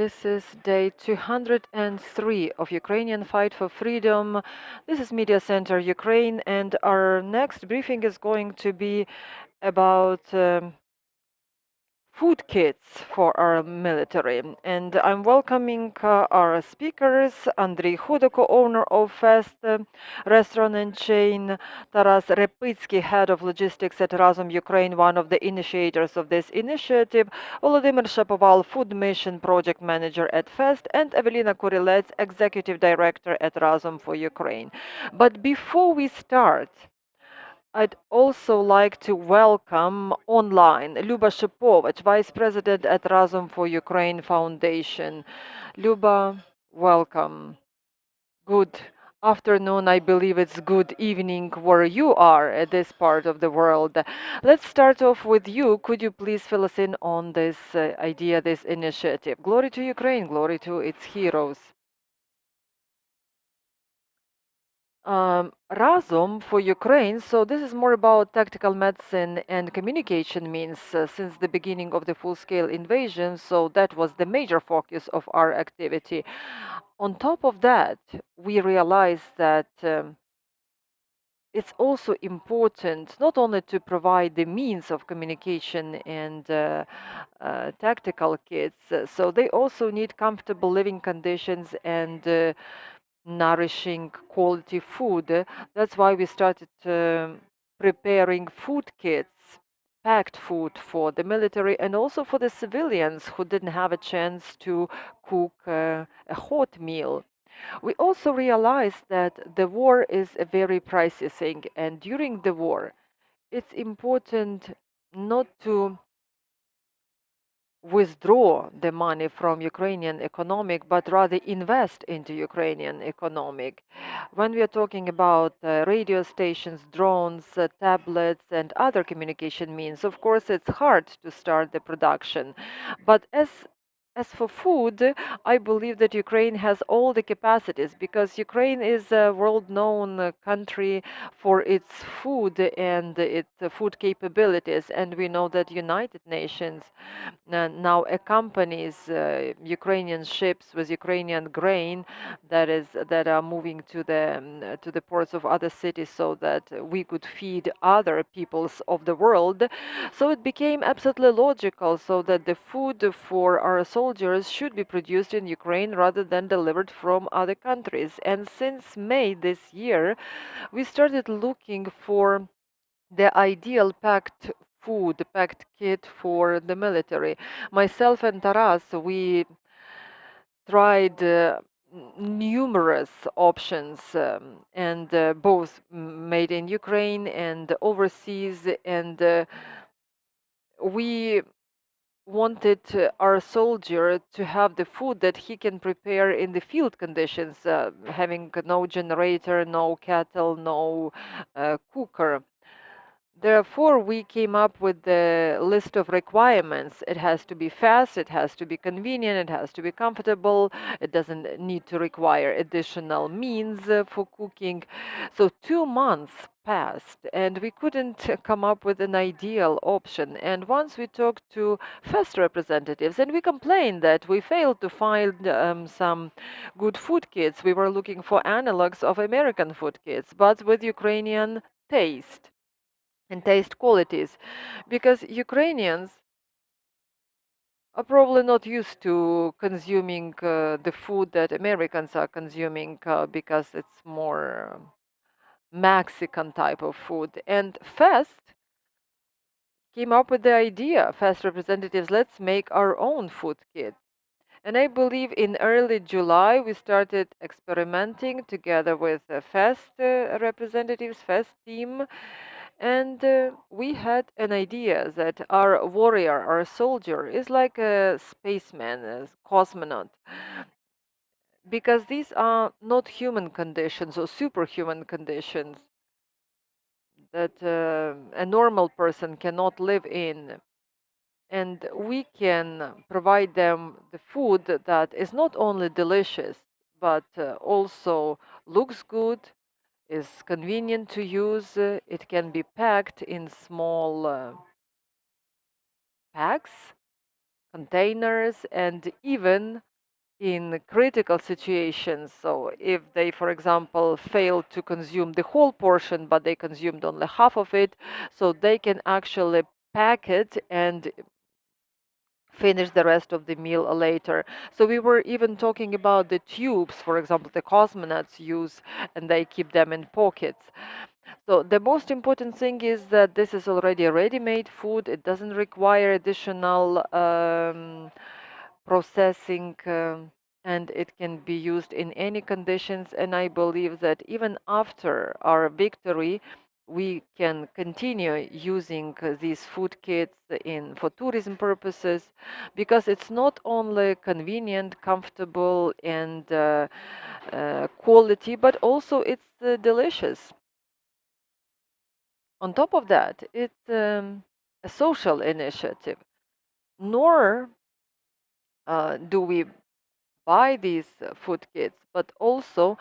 This is day 203 of Ukrainian Fight for Freedom. This is Mediacenter Ukraine, and our next briefing is going to be about food kits for our military. And I'm welcoming our speakers, Andriy Khudo, co-owner of Fast restaurant and chain, Taras Repytskyi, head of logistics at Razom Ukraine, one of the initiators of this initiative, Volodymyr Shapoval, food mission project manager at Fast, and Evelina Kurilets, executive director at Razom for Ukraine. But before we start, I'd also like to welcome online Liuba Shypovych, Vice President at Razom for Ukraine Foundation. Liuba, welcome. Good afternoon. I believe it's good evening where you are at this part of the world. Let's start off with you. Could you please fill us in on this idea, this initiative? Glory to Ukraine, glory to its heroes. Razom for Ukraine, so this is more about tactical medicine and communication means since the beginning of the full-scale invasion, so that was the major focus of our activity. On top of that, we realized that it's also important not only to provide the means of communication and tactical kits, so they also need comfortable living conditions and nourishing quality food. That's why we started preparing food kits, packed food for the military and also for the civilians who didn't have a chance to cook a hot meal. We also realized that the war is a very pricey thing, and during the war, it's important not to withdraw the money from Ukrainian economic, but rather invest into Ukrainian economic. When we are talking about radio stations, drones, tablets, and other communication means, of course, it's hard to start the production. But as for food, I believe that Ukraine has all the capacities because Ukraine is a world-known country for its food and its food capabilities, and we know that United Nations now accompanies Ukrainian ships with Ukrainian grain that are moving to the ports of other cities so that we could feed other peoples of the world. So it became absolutely logical so that the food for our soldiers should be produced in Ukraine rather than delivered from other countries. And since May this year, we started looking for the ideal packed kit for the military. Myself and Taras, we tried numerous options and both made in Ukraine and overseas, and we wanted our soldier to have the food that he can prepare in the field conditions, having no generator, no kettle, no cooker. Therefore, we came up with the list of requirements. It has to be fast, it has to be convenient, it has to be comfortable, it doesn't need to require additional means for cooking. So 2 months passed and we couldn't come up with an ideal option. And once we talked to FAST representatives and we complained that we failed to find some good food kits. We were looking for analogs of American food kits, but with Ukrainian taste and taste qualities, because Ukrainians are probably not used to consuming the food that Americans are consuming because it's more Mexican type of food. And FAST came up with the idea, FAST representatives, let's make our own food kit. And I believe in early July we started experimenting together with the FAST representatives, FAST team. And we had an idea that our warrior, our soldier, is like a spaceman, a cosmonaut, because these are not human conditions or superhuman conditions that a normal person cannot live in. And we can provide them the food that is not only delicious, but also looks good, is convenient to use. It can be packed in small packs, containers, and even in critical situations. So if they, for example, fail to consume the whole portion, but they consumed only half of it, so they can actually pack it and finish the rest of the meal later. So we were even talking about the tubes, for example, the cosmonauts use, and they keep them in pockets. So the most important thing is that this is already ready-made food. It doesn't require additional processing, and it can be used in any conditions. And I believe that even after our victory, we can continue using these food kits for tourism purposes, because it's not only convenient, comfortable, and quality, but also it's delicious. On top of that, it's a social initiative. Nor do we buy these food kits, but also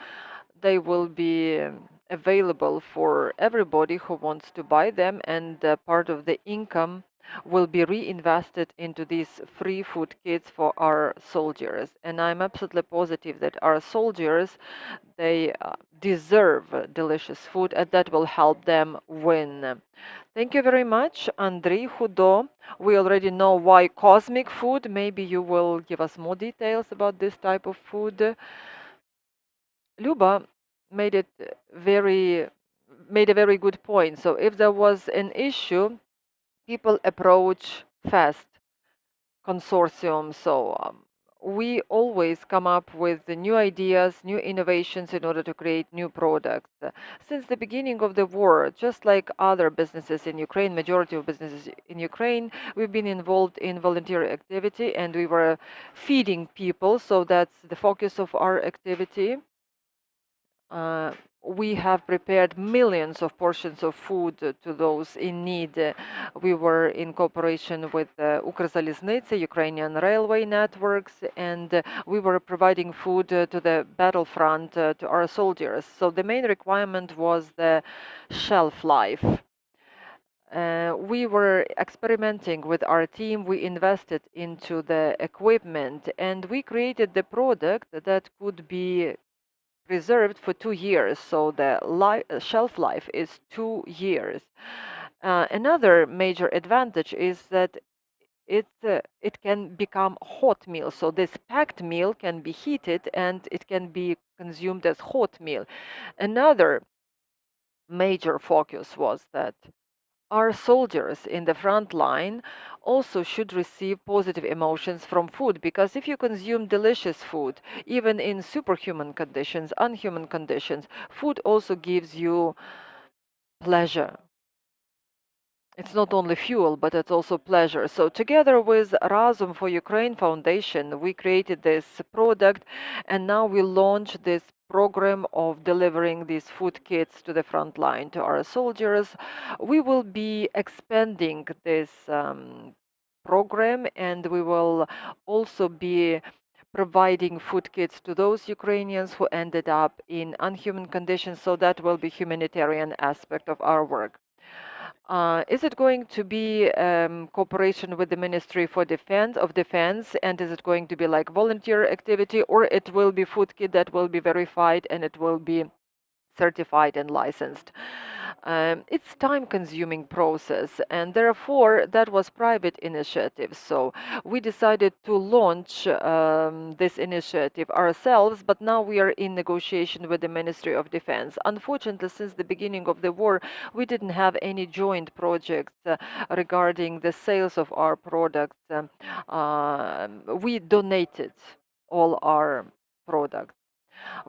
they will be available for everybody who wants to buy them, and part of the income will be reinvested into these free food kits for our soldiers. And I'm absolutely positive that our soldiers, they deserve delicious food, and that will help them win. Thank you very much, Andriy Khudo. We already know why cosmic food. Maybe you will give us more details about this type of food. Liuba made it made a very good point. So if there was an issue, people approach fast consortium. So we always come up with the new ideas, new innovations in order to create new products. Since the beginning of the war, just like other businesses in Ukraine, majority of businesses in Ukraine, we've been involved in volunteer activity, and we were feeding people. So that's the focus of our activity. We have prepared millions of portions of food to those in need. We were in cooperation with Ukrzaliznytsia, Ukrainian railway networks, and we were providing food to the battlefront to our soldiers. So the main requirement was the shelf life. We were experimenting with our team. We invested into the equipment, and we created the product that could be preserved for 2 years, so the shelf life is 2 years. Another major advantage is that it can become hot meal. So this packed meal can be heated and it can be consumed as hot meal. Another major focus was that our soldiers in the front line also should receive positive emotions from food, because if you consume delicious food, even in superhuman conditions, unhuman conditions, food also gives you pleasure. It's not only fuel, but it's also pleasure. So together with Razom for Ukraine Foundation, we created this product, and now we launch this program of delivering these food kits to the front line to our soldiers. We will be expanding this program, and we will also be providing food kits to those Ukrainians who ended up in unhuman conditions. So that will be humanitarian aspect of our work. Is it going to be cooperation with the Ministry for Defense, and is it going to be like volunteer activity, or it will be food kit that will be verified and it will be certified and licensed? It's time-consuming process, and therefore that was private initiative. So we decided to launch this initiative ourselves, but now we are in negotiation with the Ministry of Defense. Unfortunately, since the beginning of the war, we didn't have any joint projects regarding the sales of our products. We donated all our products.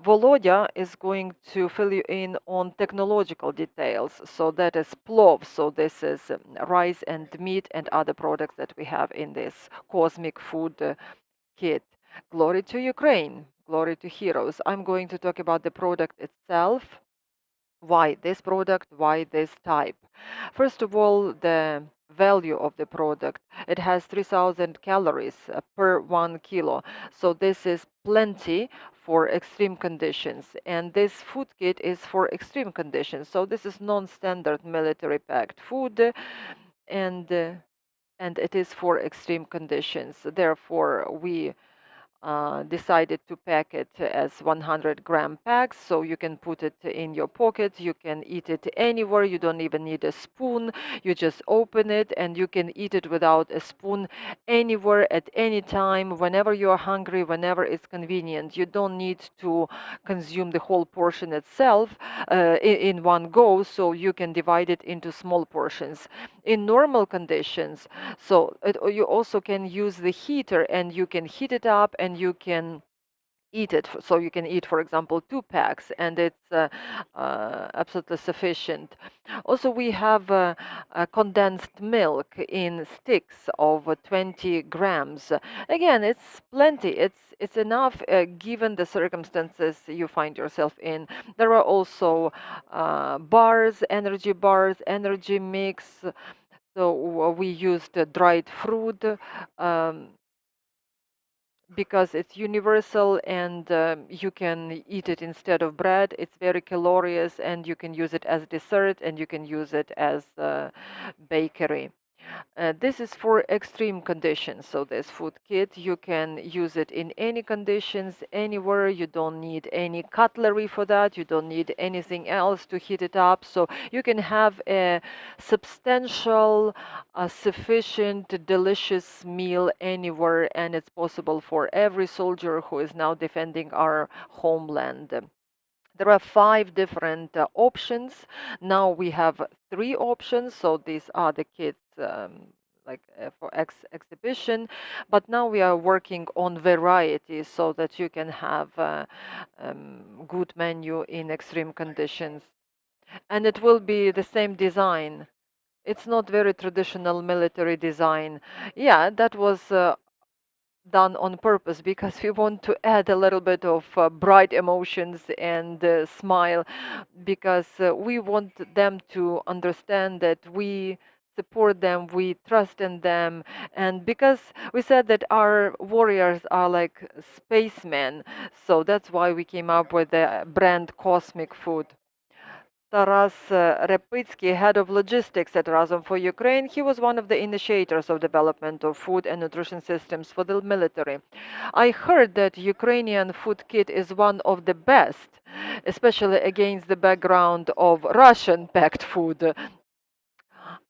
Volodya is going to fill you in on technological details. So that is plov. So this is rice and meat and other products that we have in this cosmic food kit. Glory to Ukraine. Glory to heroes. I'm going to talk about the product itself. Why this product? Why this type? First of all, the value of the product. It has 3,000 calories per 1 kilo. So this is plenty for extreme conditions. And this food kit is for extreme conditions. So this is non-standard military packed food, and it is for extreme conditions. Therefore, we decided to pack it as 100-gram packs, so you can put it in your pocket, you can eat it anywhere, you don't even need a spoon, you just open it and you can eat it without a spoon anywhere at any time, whenever you're hungry, whenever it's convenient. You don't need to consume the whole portion itself in one go, so you can divide it into small portions. In normal conditions, so you also can use the heater and you can heat it up and you can eat it. So you can eat, for example, 2 packs, and it's absolutely sufficient. Also, we have condensed milk in sticks of 20 grams. Again, it's plenty. It's enough given the circumstances you find yourself in. There are also bars, energy mix. So we used dried fruit. Because it's universal and you can eat it instead of bread. It's very calorious and you can use it as dessert and you can use it as bakery. This is for extreme conditions. So this food kit, you can use it in any conditions, anywhere. You don't need any cutlery for that. You don't need anything else to heat it up. So you can have a substantial, sufficient, delicious meal anywhere, and it's possible for every soldier who is now defending our homeland. There are 5 different options. Now we have 3 options, so these are the kits like for exhibition, but now we are working on variety so that you can have good menu in extreme conditions. And it will be the same design. It's not very traditional military design. Yeah, that was done on purpose because we want to add a little bit of bright emotions and smile, because we want them to understand that we support them, we trust in them, and because we said that our warriors are like spacemen, so that's why we came up with the brand Cosmic Food. Taras Repytskyi, head of logistics at Razom for Ukraine, he was one of the initiators of development of food and nutrition systems for the military. I heard that Ukrainian food kit is one of the best, especially against the background of Russian packed food.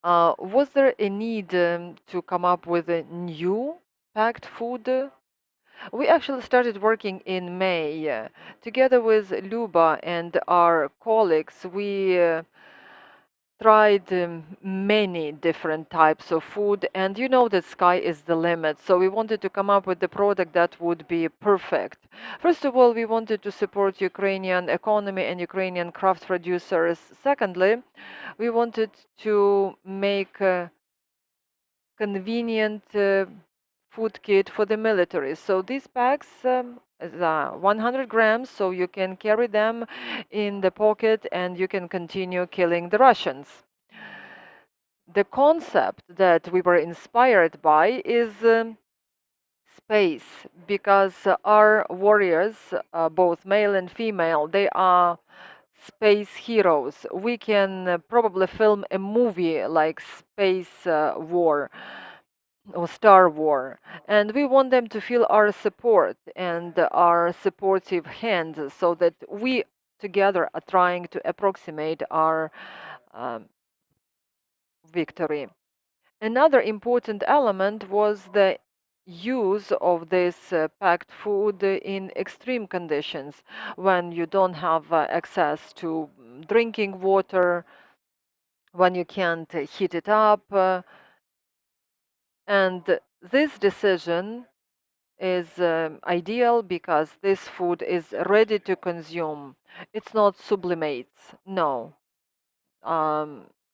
Was there a need to come up with a new packed food? We actually started working in May. Together with Liuba and our colleagues, we tried many different types of food, and you know that sky is the limit, so we wanted to come up with the product that would be perfect. First of all, we wanted to support Ukrainian economy and Ukrainian craft producers. Secondly, we wanted to make convenient food kit for the military. So these packs is 100 grams, so you can carry them in the pocket and you can continue killing the Russians. The concept that we were inspired by is space, because our warriors, both male and female, they are space heroes. We can probably film a movie like Space War or Star War, and we want them to feel our support and our supportive hand, so that we together are trying to approximate our um, victory. Another important element was the use of this packed food in extreme conditions, when you don't have access to drinking water, when you can't heat it up. And this decision is ideal because this food is ready to consume. It's not sublimates, no.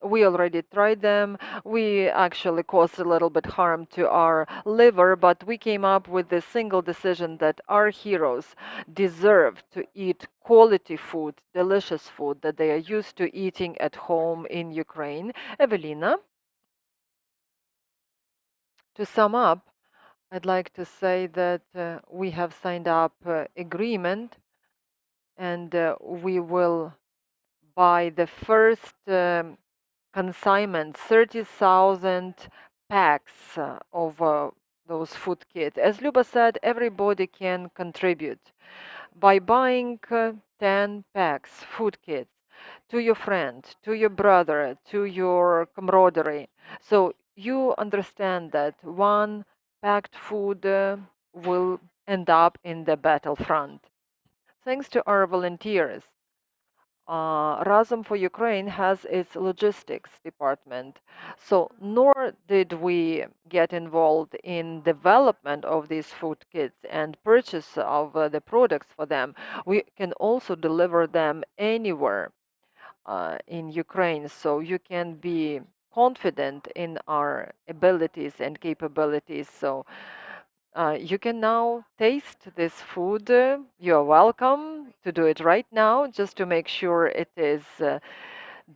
We already tried them. We actually caused a little bit harm to our liver, but we came up with the single decision that our heroes deserve to eat quality food, delicious food that they are used to eating at home in Ukraine. Evelina, to sum up, I'd like to say that we have signed up agreement, and we will buy the first consignment, 30,000 packs of those food kits. As Liuba said, everybody can contribute by buying 10 packs food kits to your friend, to your brother, to your camaraderie. So you understand that one packed food will end up in the battlefront. Thanks to our volunteers, Razom for Ukraine has its logistics department. So nor did we get involved in development of these food kits and purchase of the products for them. We can also deliver them anywhere in Ukraine. So you can be confident in our abilities and capabilities. So you can now taste this food. You're welcome to do it right now just to make sure it is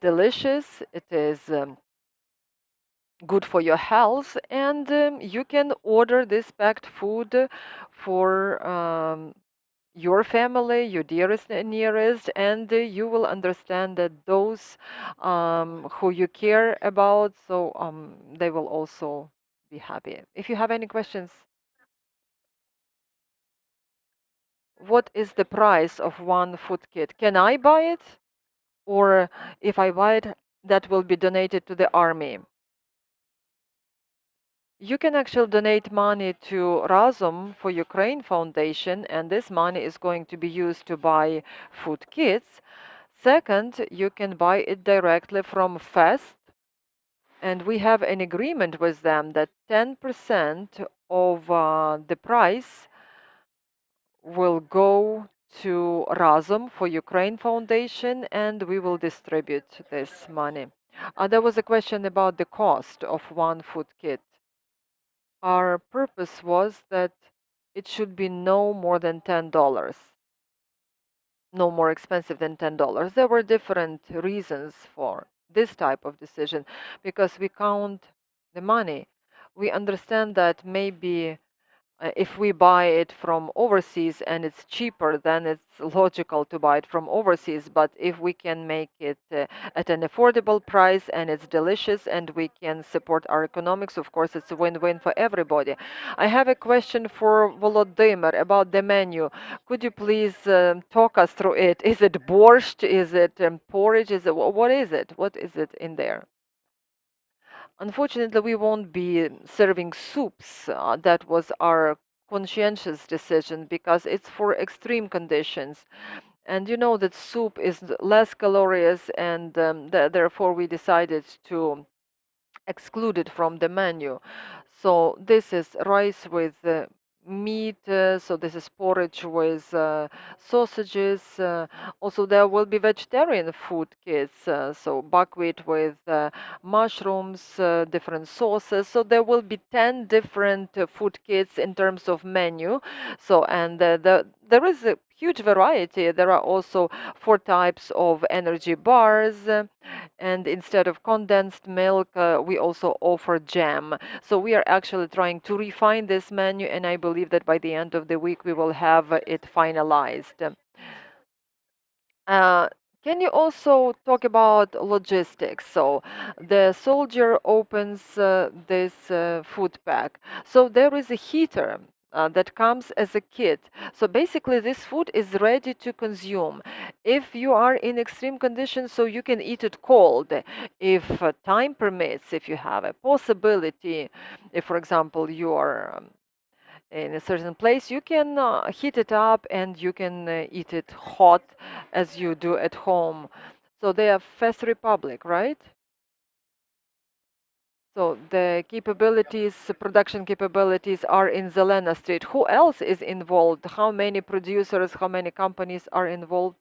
delicious, it is good for your health, and you can order this packed food for your family, your dearest and nearest, and you will understand that those who you care about, so they will also be happy. If you have any questions, what is the price of one food kit? Can I buy it? Or if I buy it, that will be donated to the army. You can actually donate money to Razom for Ukraine Foundation, and this money is going to be used to buy food kits. Second, you can buy it directly from FEST, and we have an agreement with them that 10% of the price will go to Razom for Ukraine Foundation, and we will distribute this money. There was a question about the cost of one food kit. Our purpose was that it should be no more than $10, no more expensive than $10. There were different reasons for this type of decision because we count the money. We understand that maybe if we buy it from overseas and it's cheaper, then it's logical to buy it from overseas. But if we can make it at an affordable price and it's delicious and we can support our economics, of course, it's a win-win for everybody. I have a question for Volodymyr about the menu. Could you please talk us through it? Is it borscht? Is it porridge? Is it what is it? What is it in there? Unfortunately, we won't be serving soups. That was our conscientious decision because it's for extreme conditions. And you know that soup is less calorious, and therefore we decided to exclude it from the menu. So this is rice with meat, so this is porridge with sausages. Also, there will be vegetarian food kits, so buckwheat with mushrooms, different sauces. So there will be 10 different food kits in terms of menu. So, and there is a huge variety. There are also 4 types of energy bars. And instead of condensed milk, we also offer jam. So we are actually trying to refine this menu, and I believe that by the end of the week we will have it finalized. Can you also talk about logistics? So the soldier opens this food pack. So there is a heater that comes as a kit. So basically this food is ready to consume. If you are in extreme conditions, so you can eat it cold. If time permits, if you have a possibility, if for example you are in a certain place, you can heat it up and you can eat it hot as you do at home. So they are First Republic, right? So the capabilities, production capabilities are in Zelena Street. Who else is involved? How many producers, how many companies are involved?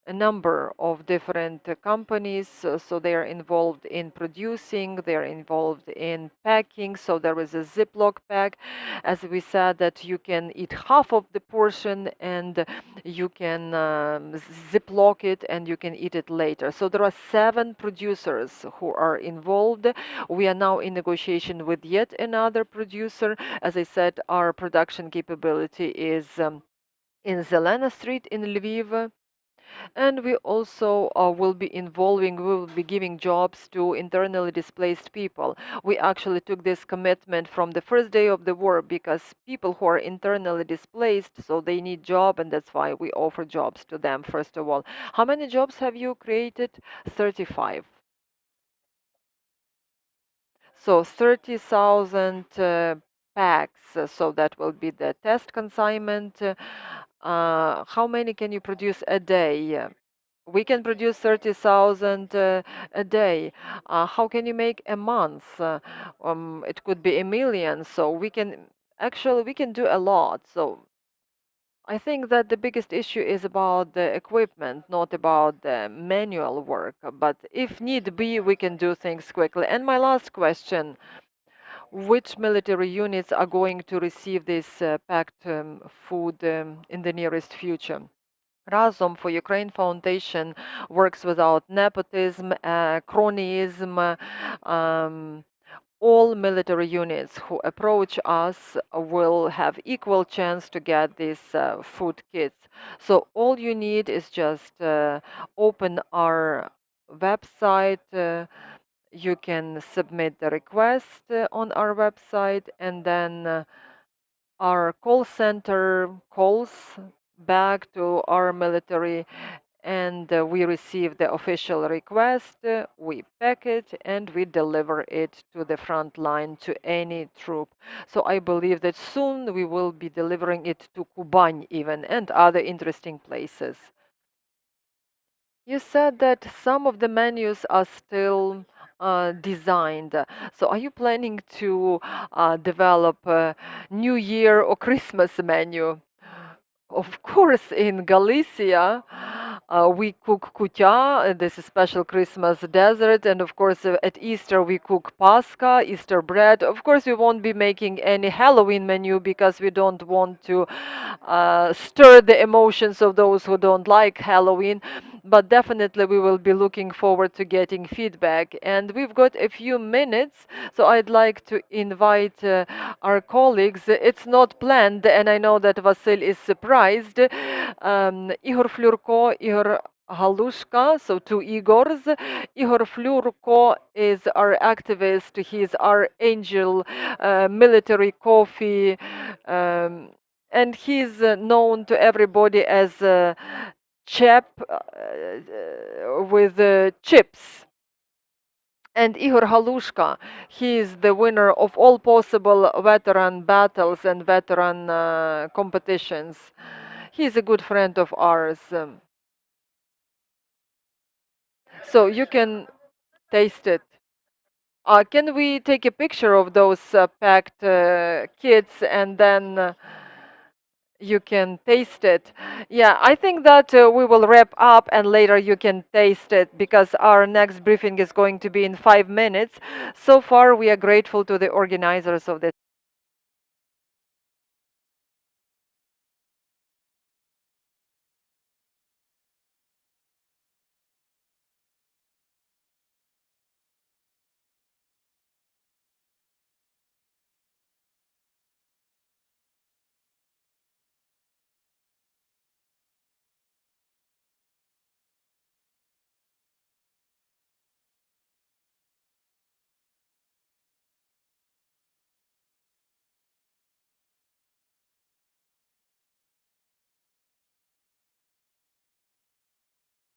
A number of different companies, so they are involved in producing, they are involved in packing. So there is a Ziploc pack, as we said, that you can eat half of the portion and you can Ziploc it and you can eat it later. So there are 7 producers who are involved. We are now in negotiation with yet another producer. As I said, our production capability is in Zelena Street in Lviv. And we also we will be giving jobs to internally displaced people. We actually took this commitment from the first day of the war because people who are internally displaced, so they need job, and that's why we offer jobs to them, first of all. How many jobs have you created? 35. So 30,000 packs, so that will be the test consignment. How many can you produce a day? We can produce 30,000 a day. How can you make a month? It could be a million. So we can do a lot. So I think that the biggest issue is about the equipment, not about the manual work. But if need be, we can do things quickly. And my last question, which military units are going to receive this packed food in the nearest future? Razom for Ukraine Foundation works without nepotism, cronyism. All military units who approach us will have equal chance to get these food kits. So all you need is just open our website. You can submit the request on our website, and then our call center calls back to our military, and we receive the official request, we pack it, and we deliver it to the front line, to any troop. So I believe that soon we will be delivering it to Kuban even, and other interesting places. You said that some of the menus are still designed. So are you planning to develop a New Year or Christmas menu? Of course, in Galicia, we cook kutya, this is special Christmas dessert, and of course, at Easter we cook Pascha, Easter bread. Of course, we won't be making any Halloween menu because we don't want to stir the emotions of those who don't like Halloween. But definitely, we will be looking forward to getting feedback. And we've got a few minutes, so I'd like to invite our colleagues. It's not planned, and I know that Vasil is surprised. Igor Flurko, Igor Halushka, so two Igors. Igor Flurko is our activist. He's our angel, military coffee, and he's known to everybody as chap with chips. And Igor Halushka, he is the winner of all possible veteran battles and veteran competitions. He's a good friend of ours. So you can taste it. Can we take a picture of those packed kits, and then you can taste it? Yeah, I think that we will wrap up, and later you can taste it because our next briefing is going to be in 5 minutes. So far, we are grateful to the organizers of this.